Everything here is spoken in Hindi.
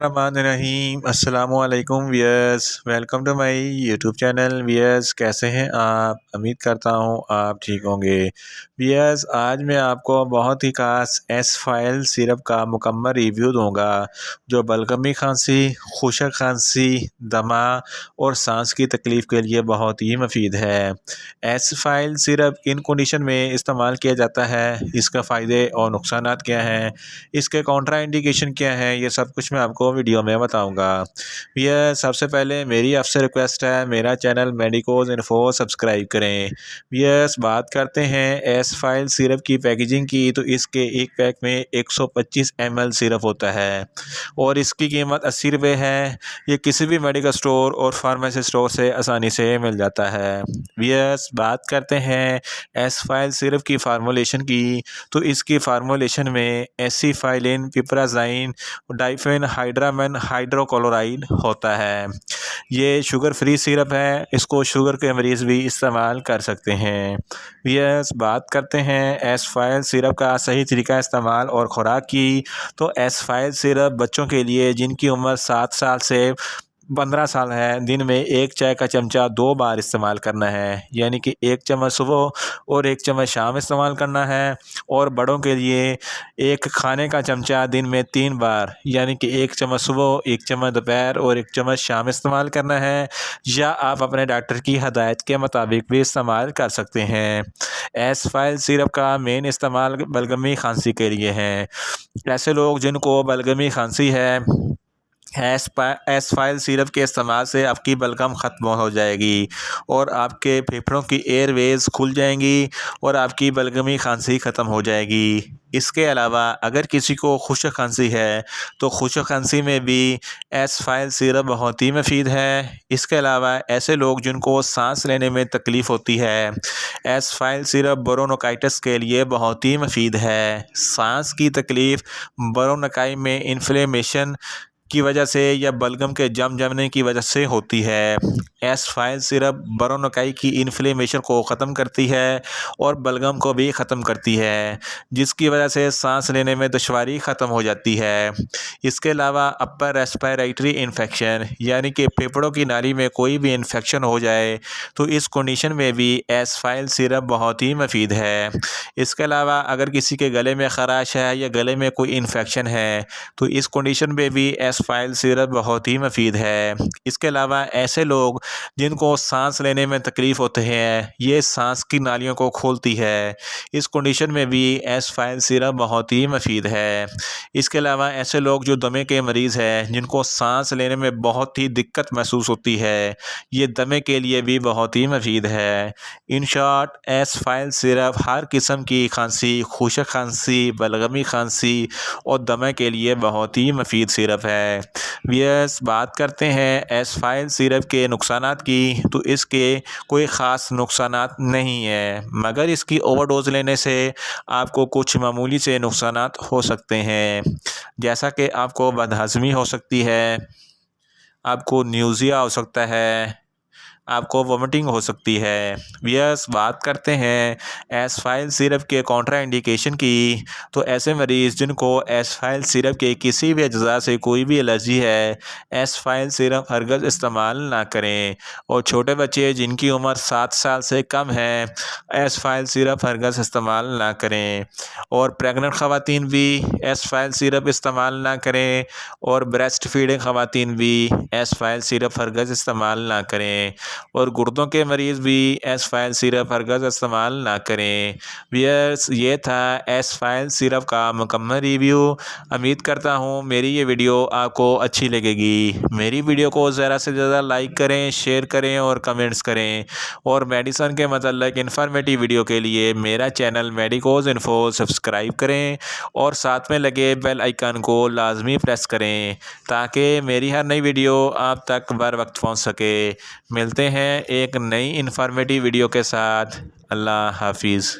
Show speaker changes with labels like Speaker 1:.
Speaker 1: रहीम अस्सलामुअलैकुम viewers, welcome to my YouTube channel. Viewers, कैसे हैं आप? उम्मीद करता हूं आप ठीक होंगे। वियर्स, आज मैं आपको बहुत ही खास एस फाइल सिरप का मुकम्मल रिव्यू दूंगा जो बलगमी खांसी, खुशक खांसी, दमा और सांस की तकलीफ़ के लिए बहुत ही मुफीद है। एस फाइल सिरप किन कंडीशन में इस्तेमाल किया जाता है, इसका फ़ायदे और नुकसानात क्या हैं, इसके कॉन्ट्रा इंडिकेशन क्या है, ये सब कुछ मैं आपको वीडियो में बताऊंगा। यह सबसे पहले मेरी आपसे रिक्वेस्ट है, मेरा चैनल मेडिकोज इन्फो सब्सक्राइब करें। यस, बात करते हैं एस फाइल सिरप की पैकेजिंग की, तो इसके एक पैक में 125 ml सिरप होता है और इसकी कीमत 80 रुपये है। ये किसी भी मेडिकल स्टोर और फार्मेसी स्टोर से आसानी से मिल जाता है। यस, बात करते हैं एस फाइल सिरप की फार्मूलेशन की, तो इसकी फार्मूलेशन में एसिफाइलिन, पिपराज़ाइन, डाइफेन हाइड्रामेन हाइड्रोक्लोराइड होता है। ये शुगर फ्री सिरप है, इसको शुगर के मरीज़ भी इस्तेमाल कर सकते हैं। यस, बात करते हैं एसफाइल सिरप का सही तरीका इस्तेमाल और ख़ुराक की, तो एसफाइल सिरप बच्चों के लिए जिनकी उम्र 7 साल से 15 साल है, दिन में 1 चाय का चमचा 2 बार इस्तेमाल करना है, यानी कि 1 चम्मच सुबह और 1 चम्मच शाम इस्तेमाल करना है। और बड़ों के लिए 1 खाने का चमचा दिन में 3 बार, यानी कि 1 चम्मच सुबह, 1 चम्मच दोपहर और 1 चम्मच शाम इस्तेमाल करना है, या आप अपने डॉक्टर की हदायत के मुताबिक भी इस्तेमाल कर सकते हैं। एसफाइल सिरप का मेन इस्तेमाल बलगमी खांसी के लिए है। ऐसे लोग जिनको बलगमी खांसी है, एसफाइल सिरप के इस्तेमाल से आपकी बलगम ख़त्म हो जाएगी और आपके फेफड़ों की एयरवेज़ खुल जाएंगी और आपकी बलगमी खांसी ख़त्म हो जाएगी। इसके अलावा अगर किसी को खुशक खांसी है, तो खुशक खांसी में भी एसफाइल सिरप बहुत ही मुफीद है। इसके अलावा ऐसे लोग जिनको सांस लेने में तकलीफ़ होती है, एसफाइल सिरप ब्रोंकाइटिस के लिए बहुत ही मुफीद है। सांस की तकलीफ़ ब्रोंकाई में इन्फ्लेमेशन की वजह से या बलगम के जमने की वजह से होती है। एसफाइल सिरप ब्रोंकाई की इन्फ्लेमेशन को ख़त्म करती है और बलगम को भी ख़त्म करती है, जिसकी वजह से सांस लेने में दुश्वारी ख़त्म हो जाती है। इसके अलावा अपर रेस्पिरेटरी इन्फेक्शन, यानी कि फेफड़ों की नाली में कोई भी इन्फेक्शन हो जाए, तो इस कंडीशन में भी एसफाइल सिरप बहुत ही मुफीद है। इसके अलावा अगर किसी के गले में ख़राश है या गले में कोई इन्फेक्शन है, तो इस कंडीशन में भी एसफाइल सिरप बहुत ही मुफीद है। इसके अलावा ऐसे लोग जिनको सांस लेने में तकलीफ़ होते हैं, ये सांस की नालियों को खोलती है, इस कंडीशन में भी एसफाइल सिरप बहुत ही मुफीद है। इसके अलावा ऐसे लोग जो दमे के मरीज़ हैं, जिनको सांस लेने में बहुत ही दिक्कत महसूस होती है, ये दमे के लिए भी बहुत ही मुफीद है। इन शॉर्ट, एसफाइल सिरप हर किस्म की खांसी, खुशक खांसी, बलगमी खांसी और दमे के लिए बहुत ही मुफीद सिरप है। वियर्स, बात करते हैं एसफाइल सिरप के नुकसानात की, तो इसके कोई ख़ास नुकसानात नहीं है, मगर इसकी ओवरडोज लेने से आपको कुछ मामूली से नुकसानात हो सकते हैं, जैसा कि आपको बदहज़मी हो सकती है, आपको न्यूज़िया हो सकता है, आपको वोमिटिंग हो सकती है। यस, बात करते हैं एसफाइल सिरप के कॉन्ट्रा इंडिकेशन की, तो ऐसे मरीज़ जिनको एसफाइल सिरप के किसी भी अज्जा से कोई भी एलर्जी है, एसफाइल सिरप हरगज़ इस्तेमाल ना करें। और छोटे बच्चे जिनकी उम्र 7 साल से कम है, एसफाइल सिरप हरगज़ इस्तेमाल ना करें। और प्रेग्नेंट ख़वातीन भी एसफाइल सिरप इस्तेमाल ना करें और ब्रेस्ट फीडिंग ख़वातीन भी एसफाइल सिरप हरगज़ इस्तेमाल ना करें। और गुर्दों के मरीज़ भी एसफाइल सिरप हरगज़ इस्तेमाल ना करें। वियर्स, ये था एसफाइल सिरप का मुकम्मल रिव्यू। उम्मीद करता हूँ मेरी ये वीडियो आपको अच्छी लगेगी। मेरी वीडियो को ज़्यादा से ज़्यादा लाइक करें, शेयर करें और कमेंट्स करें। और मेडिसन के मतलब इन्फॉर्मेटिव वीडियो के लिए मेरा चैनल मेडिकोज इन्फो सब्सक्राइब करें और साथ में लगे बेल आइकन को लाजमी प्रेस करें, ताकि मेरी हर नई वीडियो आप तक बर वक्त पहुँच सके। मिलते हैं एक नई इन्फॉर्मेटिव वीडियो के साथ। अल्लाह हाफिज़।